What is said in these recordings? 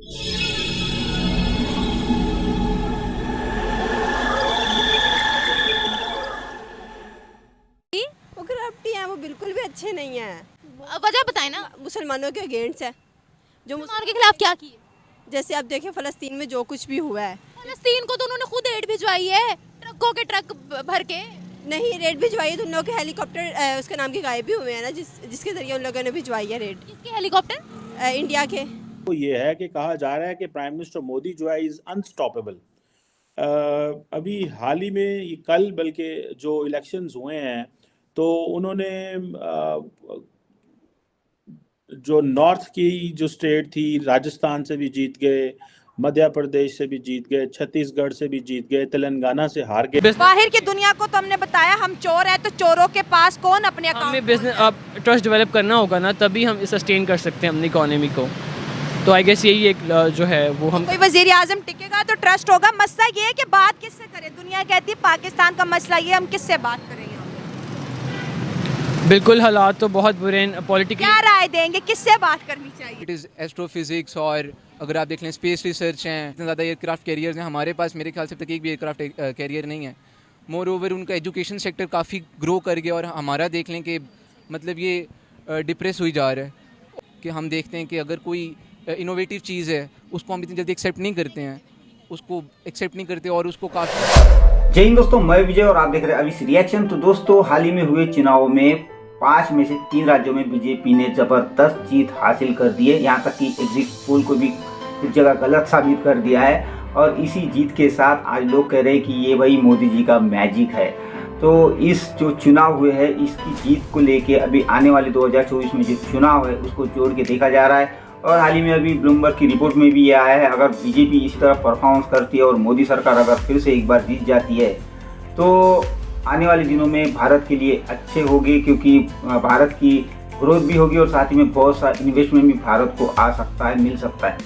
वो करप्टी हैं, वो बिल्कुल भी अच्छे नहीं हैं। वजह बताएं ना, मुसलमानों के अगेंस्ट है। जो मुसलमानों के खिलाफ क्या किए? जैसे आप देखें फ़लस्तीन में जो कुछ भी हुआ है, फलस्तीन को तो उन्होंने खुद एड भिजवाई है, ट्रकों के ट्रक भर के। नहीं रेड भिजवाई है तो उन लोगों के हेलीकॉप्टर उसके नाम के गायब भी हुए हैं ना, जिसके ज़रिए उन लोगों ने भिजवाई है रेड। किसके हेलीकॉप्टर? इंडिया के। तो ये है कि कहा जा रहा है कि प्राइम मिनिस्टर मोदी जो है इज़ अनस्टॉपेबल। अभी हाल ही में ये कल बल्कि जो इलेक्शंस हुए हैं तो उन्होंने जो नॉर्थ की जो स्टेट थी, राजस्थान से भी जीत गए, मध्य प्रदेश से भी जीत गए, छत्तीसगढ़ से भी जीत गए, तेलंगाना से हार गए। बाहर की दुनिया को तो हमने बताया हम चोर है, तो चोरों के पास कौन अपने हमें बिजनेस अब ट्रस्ट डेवलप करना होगा ना, तभी हम सस्टेन कर सकते हैं अपनी इकोनॉमी को। तो आई गेस यही एक जो है वो हम कोई वजीर आजम टिकेगा तो ट्रस्ट होगा। मसला ये है कि बात किससे करें? दुनिया कहती है पाकिस्तान का मसला ये, हम किससे बात करें? बिल्कुल हालात तो बहुत बुरे हैं पॉलिटिकली। क्या राय देंगे, किससे बात करनी चाहिए? इट इज़ एस्ट्रोफिजिक्स, और अगर आप देख लें स्पेस रिसर्च हैं, इतने ज़्यादा एयरक्राफ्ट कैरियर्स हैं हमारे पास, मेरे ख्याल से तक एक भी एयरक्राफ्ट कैरियर नहीं है। मोर ओवर उनका एजुकेशन सेक्टर काफ़ी ग्रो कर गया, और हमारा देख लें कि मतलब ये डिप्रेस हुई जा रहा है। कि हम देखते हैं कि अगर कोई इनोवेटिव चीज़ है उसको हम इतनी जल्दी एक्सेप्ट नहीं करते हैं, और उसको काफ़ी। जय हिंद दोस्तों, मैं विजय और आप देख रहे हैं अभी रिएक्शन। तो दोस्तों, हाल ही में हुए चुनाव में 5 में से 3 राज्यों में बीजेपी ने जबरदस्त जीत हासिल कर दी है। यहाँ तक कि एग्जिट पोल को भी कुछ जगह गलत साबित कर दिया है, और इसी जीत के साथ आज लोग कह रहे हैं कि ये वही मोदी जी का मैजिक है। तो इस जो चुनाव हुए हैं इसकी जीत को लेके अभी आने वाले 2024 में जो चुनाव है उसको जोड़ के देखा जा रहा है। और हाल ही में अभी ब्लूमबर्ग की रिपोर्ट में भी ये आया है, अगर बीजेपी इस तरह परफॉर्मेंस करती है और मोदी सरकार अगर फिर से एक बार जीत जाती है तो आने वाले दिनों में भारत के लिए अच्छे होंगे, क्योंकि भारत की ग्रोथ भी होगी और साथ ही में बहुत सा इन्वेस्टमेंट भी भारत को आ सकता है, मिल सकता है।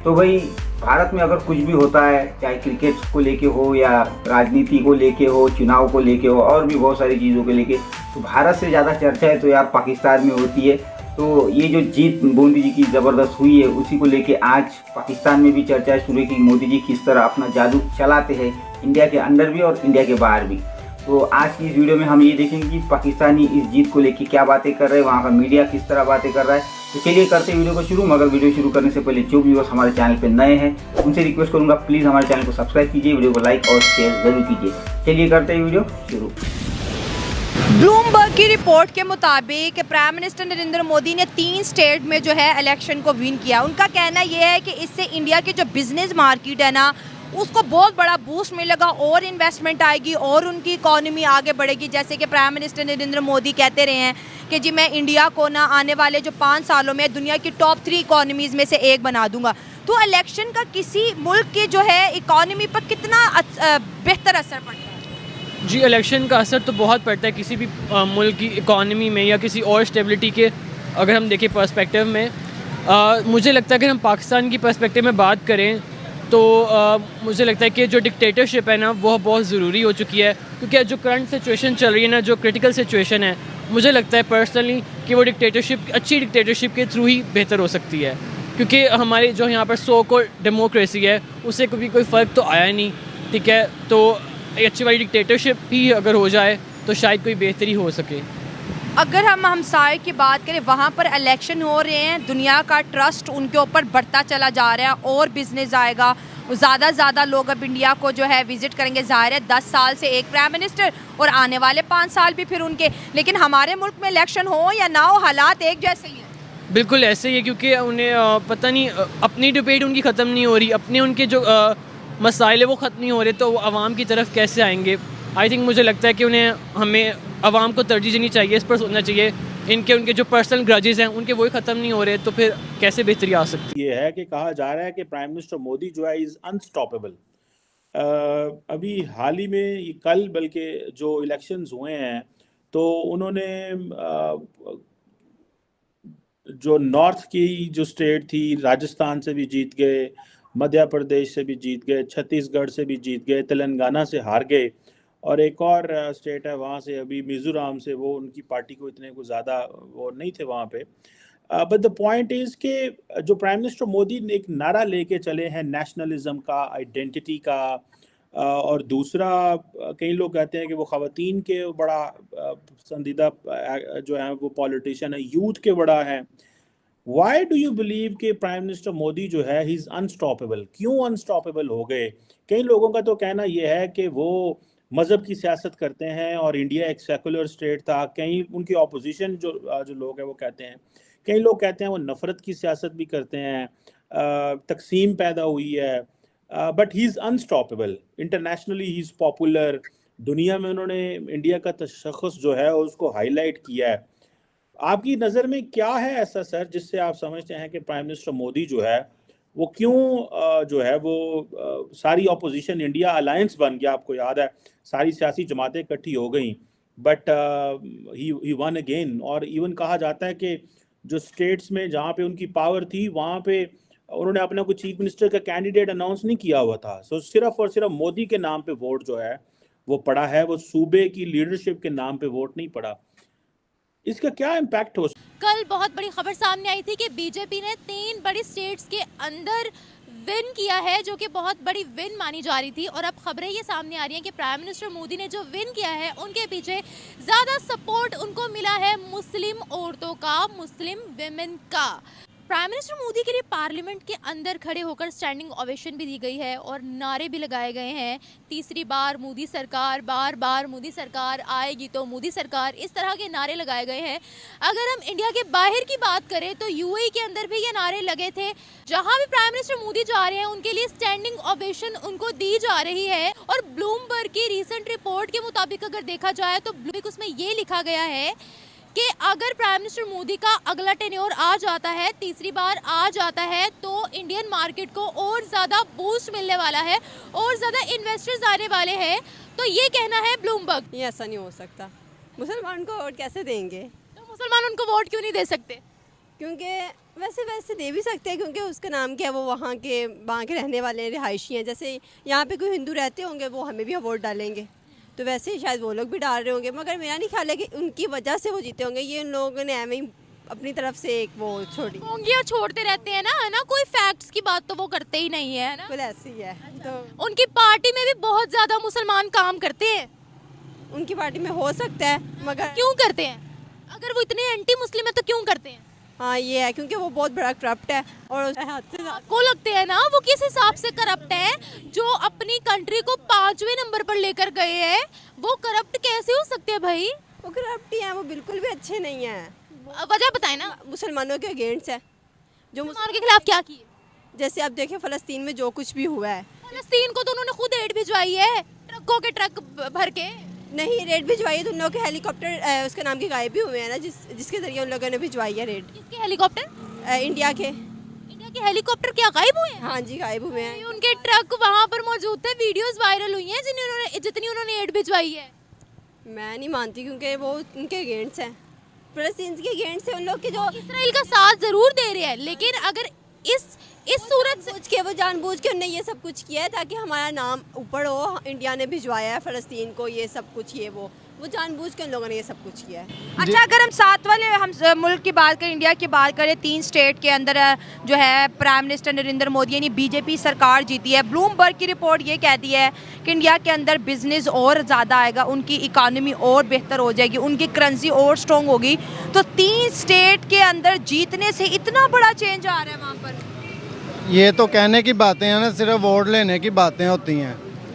तो भाई भारत में अगर कुछ भी होता है, चाहे क्रिकेट को लेके हो या राजनीति को लेके हो, चुनाव को लेके हो, और भी बहुत सारी चीज़ों को लेके, तो भारत से ज़्यादा चर्चा है तो यार पाकिस्तान में होती है। तो ये जो जीत मोदी जी की ज़बरदस्त हुई है उसी को लेके आज पाकिस्तान में भी चर्चा शुरू है कि मोदी जी किस तरह अपना जादू चलाते हैं इंडिया के अंदर भी और इंडिया के बाहर भी। तो आज की इस वीडियो में हम ये देखेंगे कि पाकिस्तानी इस जीत को लेके क्या बातें कर रहे हैं, वहाँ का मीडिया किस तरह बातें कर रहा है। तो चलिए करते हैं वीडियो को शुरू। मगर वीडियो शुरू करने से पहले जो व्यूअर्स हमारे चैनल पे नए हैं उनसे रिक्वेस्ट करूँगा प्लीज़ हमारे चैनल को सब्सक्राइब कीजिए, वीडियो को लाइक और शेयर जरूर कीजिए। चलिए करते हैं वीडियो शुरू। ब्लूमबर्ग की रिपोर्ट के मुताबिक प्राइम मिनिस्टर नरेंद्र मोदी ने 3 स्टेट में जो है इलेक्शन को विन किया। उनका कहना यह है कि इससे इंडिया की जो बिजनेस मार्केट है ना उसको बहुत बड़ा बूस्ट मिलेगा और इन्वेस्टमेंट आएगी और उनकी इकॉनमी आगे बढ़ेगी। जैसे कि प्राइम मिनिस्टर नरेंद्र मोदी कहते रहे हैं कि जी मैं इंडिया को ना आने वाले जो 5 सालों में दुनिया की टॉप 3 इकॉनमीज़ में से एक बना दूंगा। तो इलेक्शन का किसी मुल्क की जो है इकॉनमी पर कितना बेहतर असर पड़ता है? जी, इलेक्शन का असर तो बहुत पड़ता है किसी भी मुल्क की इकॉनमी में या किसी और स्टेबिलिटी के अगर हम देखें पर्सपेक्टिव में। मुझे लगता है कि हम पाकिस्तान की पर्सपेक्टिव में बात करें तो मुझे लगता है कि जो डिक्टेटरशिप है ना वह बहुत ज़रूरी हो चुकी है, क्योंकि जो करंट सिचुएशन चल रही है ना, जो क्रिटिकल सिचुएशन है, मुझे लगता है पर्सनली कि वो अच्छी डिक्टेटरशिप के थ्रू ही बेहतर हो सकती है। क्योंकि हमारे जो यहाँ पर सो को डेमोक्रेसी है उससे कभी कोई फ़र्क तो आया नहीं, ठीक है। तो अच्छी वाली डिक्टेटरशिप ही अगर हो जाए तो शायद कोई बेहतरी हो सके। अगर हम हमसाये की बात करें, वहाँ पर इलेक्शन हो रहे हैं, दुनिया का ट्रस्ट उनके ऊपर बढ़ता चला जा रहा है और बिजनेस आएगा, ज़्यादा से ज़्यादा लोग अब इंडिया को जो है विज़िट करेंगे। ज़ाहिर है 10 साल से एक प्राइम मिनिस्टर और आने वाले 5 साल भी फिर उनके। लेकिन हमारे मुल्क में इलेक्शन हो या ना हो हालात एक जैसे ही है। बिल्कुल ऐसे ही है, क्योंकि उन्हें पता नहीं अपनी डिबेट उनकी ख़त्म नहीं हो रही, अपने उनके जो मसाइल है वो ख़त्म नहीं हो रहे, तो वो आवाम की तरफ कैसे आएंगे। आई थिंक मुझे लगता है कि हमें आवाम को तरजीह देनी चाहिए, इस पर सोचना चाहिए। उनके जो पर्सनल ग्रजेस हैं उनके वही ख़त्म नहीं हो रहे, तो फिर कैसे बेहतरी आ सकती है। ये है कि कहा जा रहा है कि प्राइम मिनिस्टर मोदी जो है इज़ अनस्टॉपेबल। अभी हाल ही में ये कल बल्कि जो इलेक्शंस हुए हैं तो उन्होंने जो नॉर्थ की जो स्टेट थी, राजस्थान से भी जीत गए, मध्य प्रदेश से भी जीत गए, छत्तीसगढ़ से भी जीत गए, तेलंगाना से हार गए, और एक और स्टेट है वहाँ से अभी मिज़ोरम से, वो उनकी पार्टी को इतने को ज़्यादा वो नहीं थे वहाँ पे। बट द पॉइंट इज कि जो प्राइम मिनिस्टर मोदी ने एक नारा लेके चले हैं नेशनलिज्म का, आइडेंटिटी का, और दूसरा कई लोग कहते हैं कि वो ख़वातीन के बड़ा पसंदीदा जो है वो पॉलिटिशियन है, यूथ के बड़ा है। वाई डू यू बिलीव कि प्राइम मिनिस्टर मोदी जो है ही इज़ अनस्टॉपेबल? क्यों अनस्टॉपेबल हो गए? कई लोगों का तो कहना यह है कि वो मज़हब की सियासत करते हैं और इंडिया एक सेकुलर स्टेट था। कई उनकी ऑपोजिशन जो लोग हैं वो कहते हैं, कई लोग कहते हैं वो नफ़रत की सियासत भी करते हैं, तकसीम पैदा हुई है। But he is unstoppable, internationally he is popular, दुनिया में उन्होंने इंडिया का तशख़्ख़ुस जो है उसको हाईलाइट किया है। आपकी नज़र में क्या है ऐसा सर जिससे आप समझते हैं कि प्राइम मिनिस्टर मोदी जो है वो क्यों जो है वो सारी ऑपोजिशन इंडिया अलायंस बन गया? आपको याद है सारी सियासी जमातें इकट्ठी हो गई, बट ही वन अगेन। और इवन कहा जाता है कि जो स्टेट्स में जहाँ पे उनकी पावर थी वहाँ पे उन्होंने अपना कोई चीफ मिनिस्टर का कैंडिडेट अनाउंस नहीं किया हुआ था। सो सिर्फ और सिर्फ मोदी के नाम पे वोट जो है वो पड़ा है, वो सूबे की लीडरशिप के नाम पे वोट नहीं पड़ा। इसका क्या इम्पैक्ट हो? कल बहुत बड़ी खबर सामने आई थी कि बीजेपी ने 3 बड़ी स्टेट्स के अंदर विन किया है, जो कि बहुत बड़ी विन मानी जा रही थी। और अब खबरें ये सामने आ रही हैं कि प्राइम मिनिस्टर मोदी ने जो विन किया है उनके पीछे ज़्यादा सपोर्ट उनको मिला है मुस्लिम औरतों का, मुस्लिम विमेन का। प्राइम मिनिस्टर मोदी के लिए पार्लियामेंट के अंदर खड़े होकर स्टैंडिंग ओवेशन भी दी गई है और नारे भी लगाए गए हैं, तीसरी बार मोदी सरकार, बार बार मोदी सरकार आएगी तो मोदी सरकार, इस तरह के नारे लगाए गए हैं। अगर हम इंडिया के बाहर की बात करें तो यूएई के अंदर भी ये नारे लगे थे। जहां भी प्राइम मिनिस्टर मोदी जा रहे हैं उनके लिए स्टैंडिंग ओवेशन उनको दी जा रही है। और ब्लूमबर्ग की रिसेंट रिपोर्ट के मुताबिक अगर देखा जाए तो उसमें ये लिखा गया है कि अगर प्राइम मिनिस्टर मोदी का अगला टेन्योर आ जाता है, तीसरी बार आ जाता है, तो इंडियन मार्केट को और ज़्यादा बूस्ट मिलने वाला है और ज़्यादा इन्वेस्टर्स आने वाले हैं। तो ये कहना है ब्लूमबर्ग। ये ऐसा नहीं हो सकता। मुसलमान को वोट कैसे देंगे? तो मुसलमान उनको वोट क्यों नहीं दे सकते? क्योंकि वैसे दे भी सकते हैं, क्योंकि उसका नाम क्या है, वो वहाँ के रहने वाले रिहायशी हैं। जैसे यहाँ पे कोई हिंदू रहते होंगे वो हमें भी वोट डालेंगे, तो वैसे ही शायद वो लोग भी डाल रहे होंगे। मगर मेरा नहीं ख्याल है कि उनकी वजह से वो जीते होंगे। ये उन लोगों ने एवं ही अपनी तरफ से एक वो छोड़ी होंगी और छोड़ते रहते हैं ना, कोई फैक्ट्स की बात तो वो करते ही नहीं है ना, बिल्कुल ऐसी ही है। तो उनकी पार्टी में भी बहुत ज़्यादा मुसलमान काम करते हैं। उनकी पार्टी में हो सकता है, मगर क्यों करते हैं? अगर वो इतने एंटी मुस्लिम है तो क्यों करते हैं? हाँ ये है, क्योंकि वो बहुत बड़ा करप्ट है। और हद से आपको लगते हैं ना वो किस हिसाब से करप्ट है? जो अपनी कंट्री को 5वें नंबर पर लेकर गए हैं, वो करप्ट कैसे हो सकते हैं भाई? वो करप्ट ही है, वो बिल्कुल भी अच्छे नहीं है। वजह बताए ना। मुसलमानों के अगेंस्ट है, जो मुसलमानों के खिलाफ क्या किए? जैसे आप देखें फ़लस्तीन में जो कुछ भी हुआ है। फ़लस्तीन को तो उन्होंने खुद एड भिजवाई है, ट्रकों के ट्रक भर के। नहीं, रेड भिजवाई है तो उन लोगों के हेलीकॉप्टर उसके नाम के गायब भी हुए हैं ना, जिसके जरिए उन लोगों ने भिजवाई है रेड। किसके हेलीकॉप्टर? इंडिया के हेलीकॉप्टर क्या गायब हुए हैं? हाँ जी, गायब हुए हैं। उनके ट्रक वहाँ पर मौजूद थे, वीडियोस वायरल हुई हैं जितनी उन्होंने एड भिजवाई है। मैं नहीं मानती, क्योंकि वो उनके अगेंस्ट है, फ़लस्तीन के अगेंस्ट है। उन लोग के जो इसराइल का साथ जरूर दे रहे हैं, लेकिन अगर इस सूरत से के वो जानबूझ के उन्होंने ये सब कुछ किया है ताकि हमारा नाम ऊपर हो। इंडिया ने भिजवाया है फ़लस्तीन को ये सब कुछ, ये वो जानबूझ के उन लोगों ने ये सब कुछ किया है। अच्छा, अगर हम साथ वाले मुल्क की बात करें, इंडिया की बात करें, 3 स्टेट के अंदर जो है प्राइम मिनिस्टर नरेंद्र मोदी यानी बीजेपी सरकार जीती है। ब्लूमबर्ग की रिपोर्ट ये कहती है कि इंडिया के अंदर बिजनेस और ज़्यादा आएगा, उनकी इकानमी और बेहतर हो जाएगी, उनकी करेंसी और स्ट्रॉन्ग होगी। तो 3 स्टेट के अंदर जीतने से इतना बड़ा चेंज आ रहा है वहाँ पर। ये तो कहने की बातें हैं ना, सिर्फ वोट लेने की बातें होती हैं,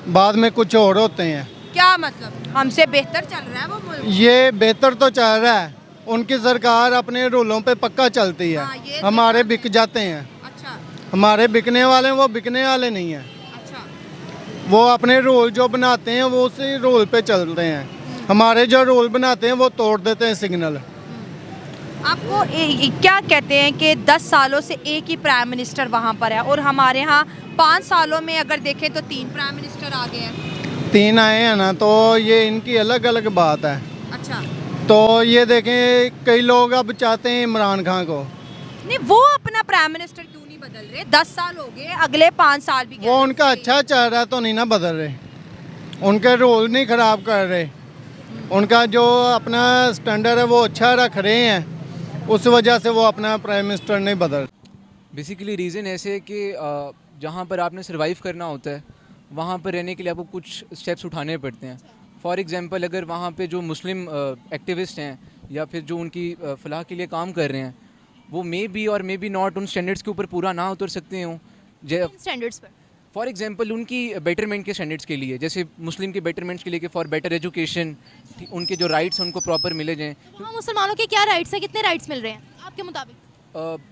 बाद में कुछ और होते हैं। क्या मतलब? हमसे बेहतर चल रहा है वो मुल्क? ये बेहतर तो चल रहा है, उनकी सरकार अपने रूलों पे पक्का चलती है। हाँ, हमारे बिक जाते हैं। अच्छा हमारे बिकने वाले वो बिकने वाले नहीं हैं। अच्छा, वो अपने रूल जो बनाते हैं वो उसी रूल पे चलते हैं। हमारे जो रूल बनाते हैं वो तोड़ देते हैं सिग्नल। आपको क्या कहते हैं कि 10 सालों से एक ही प्राइम मिनिस्टर वहाँ पर है और हमारे यहाँ 5 सालों में अगर देखें तो 3 प्राइम मिनिस्टर आ गए हैं। 3 आए हैं ना, तो ये इनकी अलग अलग बात है। अच्छा, तो ये देखें, कई लोग अब चाहते हैं इमरान खान को। नहीं, वो अपना प्राइम मिनिस्टर क्यों नहीं बदल रहे? 10 साल हो गए, अगले 5 साल भी वो उनका अच्छा चल रहा है तो नहीं ना बदल रहे, उनके रूल नहीं ख़राब कर रहे, उनका जो अपना स्टैंडर्ड है वो अच्छा रख रहे हैं। उस वजह से वो अपना प्राइम मिनिस्टर नहीं बदल। बेसिकली रीज़न ऐसे है कि जहाँ पर आपने सर्वाइव करना होता है वहाँ पर रहने के लिए आपको कुछ स्टेप्स उठाने पड़ते हैं। फॉर एग्जांपल अगर वहाँ पे जो मुस्लिम एक्टिविस्ट हैं या फिर जो उनकी फलाह के लिए काम कर रहे हैं वो मे बी और मे बी नॉट उन स्टैंडर्ड्स के ऊपर पूरा ना उतर सकते हों। स्टैंडर्ड्स पर फॉर एग्जांपल उनकी बेटरमेंट के स्टैंडर्ड्स के लिए, जैसे मुस्लिम के बेटरमेंट्स के लिए कि फॉर बेटर एजुकेशन उनके जो राइट्स हैं उनको प्रॉपर मिले जाएँ। वहाँ मुसलमानों के क्या राइट्स हैं, कितने राइट्स मिल रहे हैं आपके मुताबिक?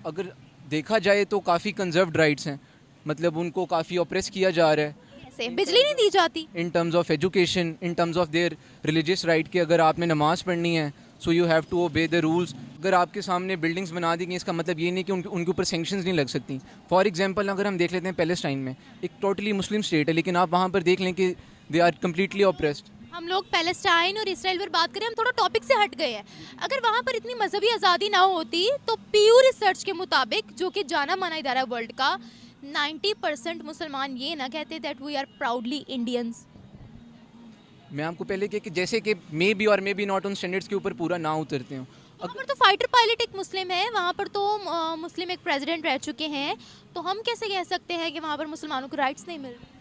अगर देखा जाए तो काफ़ी कंजर्व्ड राइट्स हैं, मतलब उनको काफ़ी ऑप्रेस किया जा रहा है। कैसे? बिजली नहीं दी जाती in terms of education, in terms of their religious right कि अगर आपने नमाज पढ़नी है so you have to obey the rules. अगर आपके सामने बिल्डिंग्स बना दी गई इसका मतलब ये नहीं कि उनके ऊपर सैंक्शंस नहीं लग सकती। फॉर एग्जांपल अगर हम देख लेते हैं पैलेस्टाइन में, एक टोटली मुस्लिम स्टेट है लेकिन आप वहाँ पर देख लें कि दे आर कम्प्लीटली ऑप्रेस्ड। हम लोग पैलेस्टाइन और इसराइल पर बात करें, हम थोड़ा टॉपिक से हट गए हैं। अगर वहाँ पर इतनी मजहबी आज़ादी ना होती तो पीयू रिसर्च के मुताबिक, जो कि जाना माना इदारा है वर्ल्ड का, 90% मुसलमान ये ना कहते that we are proudly Indians. मैं आपको पहले कहा कि जैसे कि मे बी और मे बी नॉट उन स्टैंडर्ड्स के ऊपर पूरा ना उतरते हो। वहाँ पर तो फाइटर पायलट एक मुस्लिम है, वहाँ पर तो मुस्लिम एक प्रेसिडेंट रह चुके हैं, तो हम कैसे कह सकते हैं कि वहाँ पर मुसलमानों को राइट्स नहीं मिल रहे?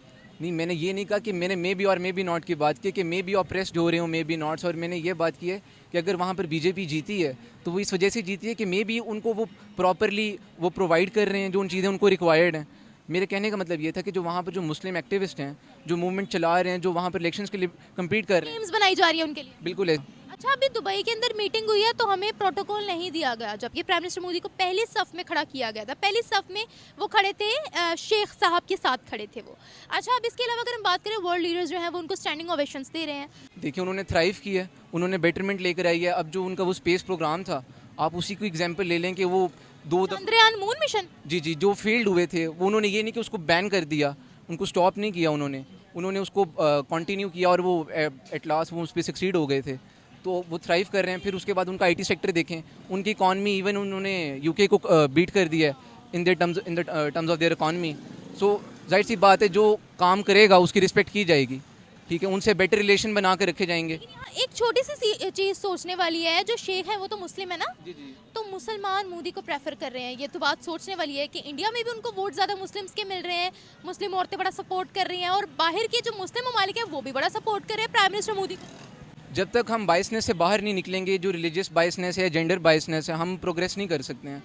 नहीं, मैंने ये नहीं कहा कि मैंने मे बी और मे बी नॉट की बात की कि मे बी ऑप्रेस्ड हो रहे हो, मे बी नॉट्स। और मैंने ये बात की है कि अगर वहाँ पर बीजेपी जीती है तो वो इस वजह से जीती है कि मे बी उनको वो प्रॉपरली वो प्रोवाइड कर रहे हैं जो उन चीज़ें उनको रिक्वायर्ड हैं। मेरे कहने का मतलब ये था कि जो वहाँ पर जो मुस्लिम एक्टिविस्ट हैं, जो मूवमेंट चला रहे हैं, जो वहाँ पर इलेक्शंस के लिए कम्पीट कर रहे हैं, गेम्स बनाई जा रही है उनके लिए। बिल्कुल है। अच्छा, अभी दुबई के अंदर मीटिंग हुई है तो हमें प्रोटोकॉल नहीं दिया गया, जबकि प्राइम मिनिस्टर मोदी को पहली सफ में खड़ा किया गया था। पहली सफ में वो खड़े थे, शेख साहब के साथ खड़े थे वो। अच्छा, अब इसके अलावा अगर हम बात करें, वर्ल्ड लीडर्स जो हैं वो उनको स्टैंडिंग ओवेशंस दे रहे हैं। देखिए, उन्होंने थ्राइव किया है, उन्होंने बेटरमेंट लेकर आई है। अब जो उनका वो स्पेस प्रोग्राम था, आप उसी को एग्जाम्पल ले लें कि वो चंद्रयान मून मिशन, जी जो फेल्ड हुए थे, वो उन्होंने ये नहीं कि उसको बैन कर दिया, उनको स्टॉप नहीं किया, उन्होंने उसको कंटिन्यू किया और वो एट लास्ट वो उस पर सक्सीड हो गए थे। तो वो थ्राइव कर रहे हैं। फिर उसके बाद उनका आईटी सेक्टर देखें, उनकी इकॉनमी इवन उन्होंने यूके को बीट कर दिया है in the terms of their economy. So जाहिर सी बात है, जो काम करेगा उसकी रिस्पेक्ट की जाएगी, ठीक है, उनसे बेटर रिलेशन बना कर रखे जाएंगे। एक छोटी सी चीज़ सोचने वाली है, जो शेख है वो तो मुस्लिम है ना, जी। तो मुसलमान मोदी को प्रेफर कर रहे हैं। ये तो बात सोचने वाली है कि इंडिया में भी उनको वोट ज़्यादा मुस्लिम्स के मिल रहे हैं, मुस्लिम औरतें बड़ा सपोर्ट कर रही हैं, और बाहर के जो मुस्लिम ममालिक हैं वो भी बड़ा सपोर्ट कर रहे हैं प्राइम मिनिस्टर मोदी को। जब तक हम बायसनेस से बाहर नहीं निकलेंगे, जो रिलीजियस बायसनेस है, जेंडर बायसनेस है, हम प्रोग्रेस नहीं कर सकते हैं।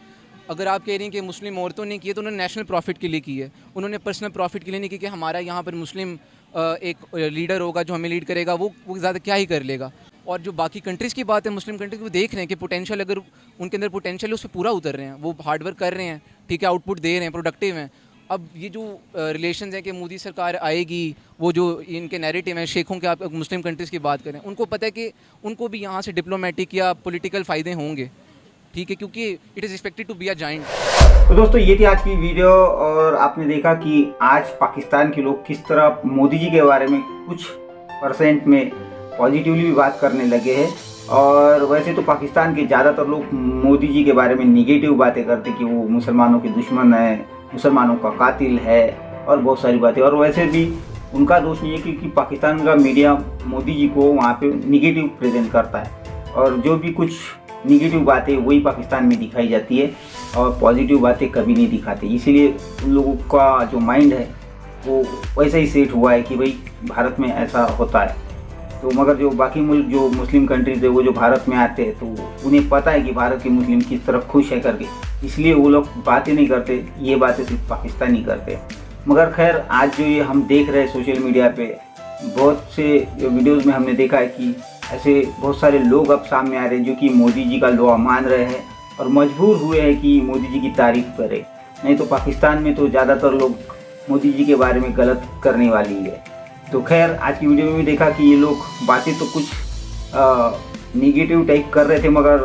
अगर आप कह रही हैं कि मुस्लिम औरतों ने की है तो उन्होंने नेशनल प्रॉफिट के लिए की है, उन्होंने पर्सनल प्रॉफिट के लिए नहीं की कि हमारा यहाँ पर मुस्लिम एक लीडर होगा जो हमें लीड करेगा, वो ज़्यादा क्या ही कर लेगा। और जो बाकी कंट्रीज़ की बात है, मुस्लिम कंट्रीज़, वो देख रहे हैं कि पोटेंशियल, अगर उनके अंदर पोटेंशियल है उस पर पूरा उतर रहे हैं, वो हार्डवर्क कर रहे हैं, ठीक है, आउटपुट दे रहे हैं, प्रोडक्टिव हैं। अब ये जो रिलेशंस हैं कि मोदी सरकार आएगी, वो जो इनके नैरेटिव हैं शेखों के, आप मुस्लिम कंट्रीज़ की बात करें, उनको पता है कि उनको भी यहाँ से डिप्लोमेटिक या पॉलिटिकल फ़ायदे होंगे, ठीक है, क्योंकि it is expected to be a giant. तो दोस्तों, ये थी आज की वीडियो और आपने देखा कि आज पाकिस्तान के लोग किस तरह मोदी जी के बारे में कुछ % में पॉजिटिवली भी बात करने लगे हैं। और वैसे तो पाकिस्तान के ज़्यादातर लोग मोदी जी के बारे में निगेटिव बातें करते कि वो मुसलमानों के दुश्मन है, मुसलमानों का कातिल है और बहुत सारी बातें। और वैसे भी उनका दोष नहीं है क्योंकि पाकिस्तान का मीडिया मोदी जी को वहाँ पे निगेटिव प्रेजेंट करता है और जो भी कुछ निगेटिव बातें वही पाकिस्तान में दिखाई जाती है और पॉजिटिव बातें कभी नहीं दिखाते। इसीलिए उन लोगों का जो माइंड है वो वैसा ही सेट हुआ है कि भाई भारत में ऐसा होता है। तो मगर जो बाकी मुल्क, जो मुस्लिम कंट्रीज है, वो जो भारत में आते हैं तो उन्हें पता है कि भारत के मुस्लिम किस तरह खुश है करके, इसलिए वो लोग बातें नहीं करते। ये बातें सिर्फ पाकिस्तानी करते। मगर खैर, आज जो ये हम देख रहे हैं सोशल मीडिया पे, बहुत से वीडियोज़ में हमने देखा है कि ऐसे बहुत सारे लोग अब सामने आ रहे हैं जो कि मोदी जी का लोहा मान रहे हैं और मजबूर हुए हैं कि मोदी जी की तारीफ करें। नहीं तो पाकिस्तान में तो ज़्यादातर लोग मोदी जी के बारे में गलत करने वाली है। तो खैर, आज की वीडियो में भी देखा कि ये लोग बातें तो कुछ नेगेटिव टाइप कर रहे थे, मगर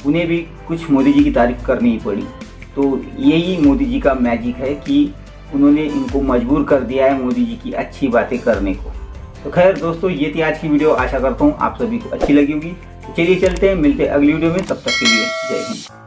उन्हें भी कुछ मोदी जी की तारीफ करनी ही पड़ी। तो यही मोदी जी का मैजिक है कि उन्होंने इनको मजबूर कर दिया है मोदी जी की अच्छी बातें करने को। तो खैर दोस्तों, ये थी आज की वीडियो। आशा करता हूँ आप सभी को अच्छी लगी होगी। चलिए चलते हैं, मिलते हैं अगली वीडियो में। तब तक के लिए जय हिंद।